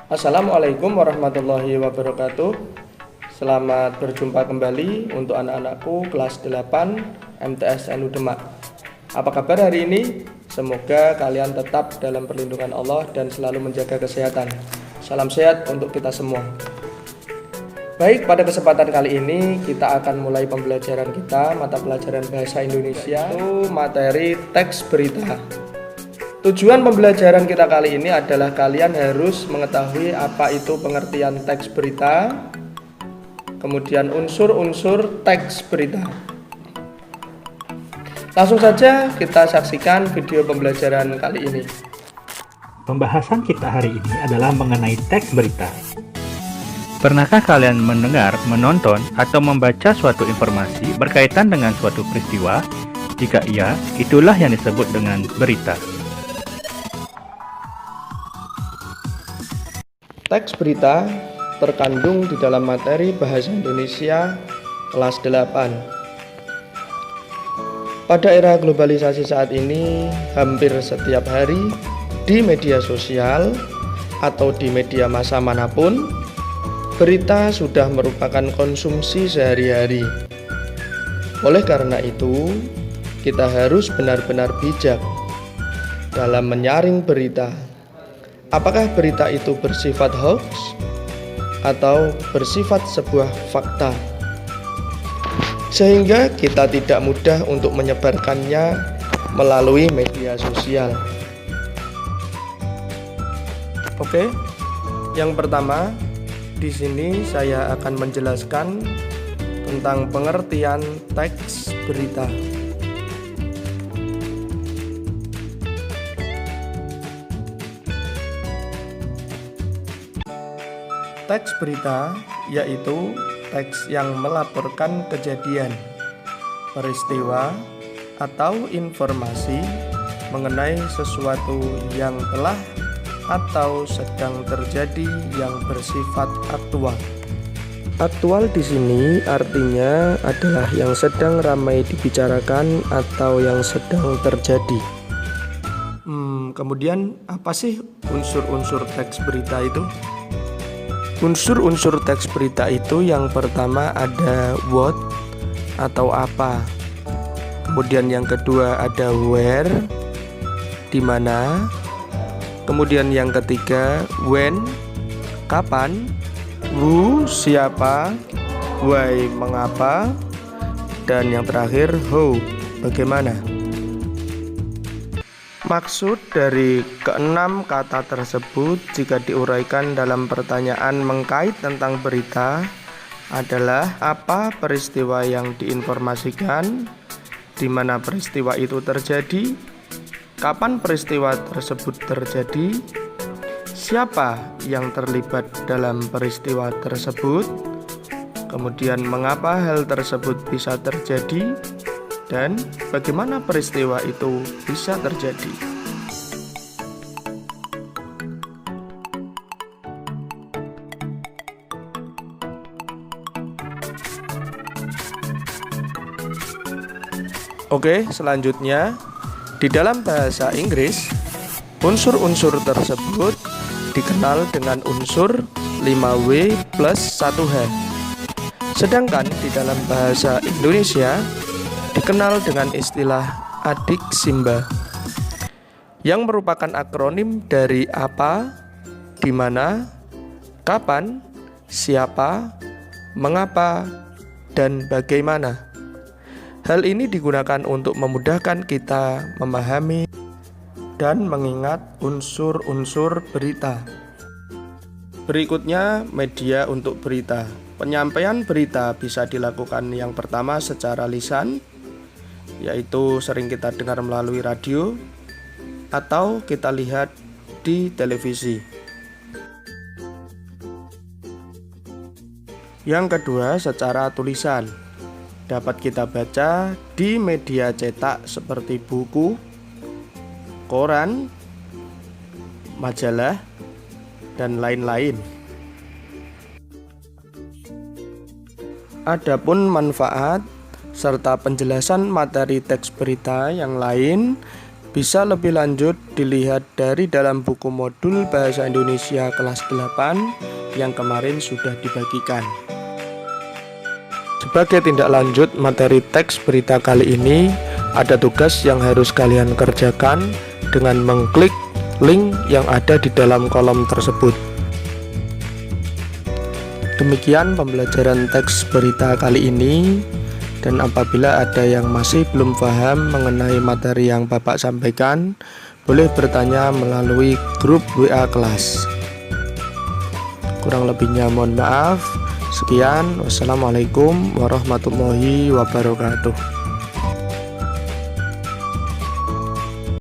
Assalamualaikum warahmatullahi wabarakatuh. Selamat berjumpa kembali untuk anak-anakku kelas 8 MTS NU Demak. Apa kabar hari ini? Semoga kalian tetap dalam perlindungan Allah dan selalu menjaga kesehatan. Salam sehat untuk kita semua. Baik, pada kesempatan kali ini kita akan mulai pembelajaran kita mata pelajaran bahasa Indonesia, yaitu materi teks berita. Tujuan pembelajaran kita kali ini adalah kalian harus mengetahui apa itu pengertian teks berita, kemudian unsur-unsur teks berita. Langsung saja kita saksikan video pembelajaran kali ini. Pembahasan kita hari ini adalah mengenai teks berita. Pernahkah kalian mendengar, menonton, atau membaca suatu informasi berkaitan dengan suatu peristiwa? Jika iya, itulah yang disebut dengan berita. Teks berita terkandung di dalam materi Bahasa Indonesia kelas 8. Pada era globalisasi saat ini, hampir setiap hari di media sosial atau di media massa manapun, berita sudah merupakan konsumsi sehari-hari. Oleh karena itu, kita harus benar-benar bijak dalam menyaring berita. Apakah berita itu bersifat hoax atau bersifat sebuah fakta? Sehingga kita tidak mudah untuk menyebarkannya melalui media sosial. Oke, yang pertama, di sini saya akan menjelaskan tentang pengertian teks berita. Teks berita yaitu teks yang melaporkan kejadian, peristiwa, atau informasi mengenai sesuatu yang telah atau sedang terjadi yang bersifat aktual. Aktual di sini artinya adalah yang sedang ramai dibicarakan atau yang sedang terjadi. Kemudian apa sih unsur-unsur teks berita itu? Unsur-unsur teks berita itu yang pertama ada what atau apa. Kemudian yang kedua ada where, di mana. Kemudian yang ketiga when, kapan. Who, siapa. Why, mengapa. Dan yang terakhir how, bagaimana. Maksud dari keenam kata tersebut jika diuraikan dalam pertanyaan mengkait tentang berita adalah apa peristiwa yang diinformasikan, di mana peristiwa itu terjadi, kapan peristiwa tersebut terjadi, siapa yang terlibat dalam peristiwa tersebut, kemudian mengapa hal tersebut bisa terjadi, dan bagaimana peristiwa itu bisa terjadi. Oke, selanjutnya di dalam bahasa Inggris, unsur-unsur tersebut dikenal dengan unsur 5W plus 1H. Sedangkan di dalam bahasa Indonesia dikenal dengan istilah adik simba, yang merupakan akronim dari apa, di mana, kapan, siapa, mengapa, dan bagaimana. Hal ini digunakan untuk memudahkan kita memahami dan mengingat unsur-unsur berita. Berikutnya, media untuk berita. Penyampaian berita bisa dilakukan yang pertama secara lisan, yaitu sering kita dengar melalui radio atau kita lihat di televisi. Yang kedua, secara tulisan. Dapat kita baca di media cetak seperti buku, koran, majalah, dan lain-lain. Adapun manfaat serta penjelasan materi teks berita yang lain Bisa lebih lanjut dilihat dari dalam buku modul Bahasa Indonesia kelas 8 yang kemarin sudah dibagikan. Sebagai tindak lanjut materi teks berita kali ini, ada tugas yang harus kalian kerjakan dengan mengklik link yang ada di dalam kolom tersebut. Demikian pembelajaran teks berita kali ini. Dan apabila ada yang masih belum paham mengenai materi yang Bapak sampaikan, boleh bertanya melalui grup WA kelas. Kurang lebihnya mohon maaf. Sekian, wassalamualaikum warahmatullahi wabarakatuh.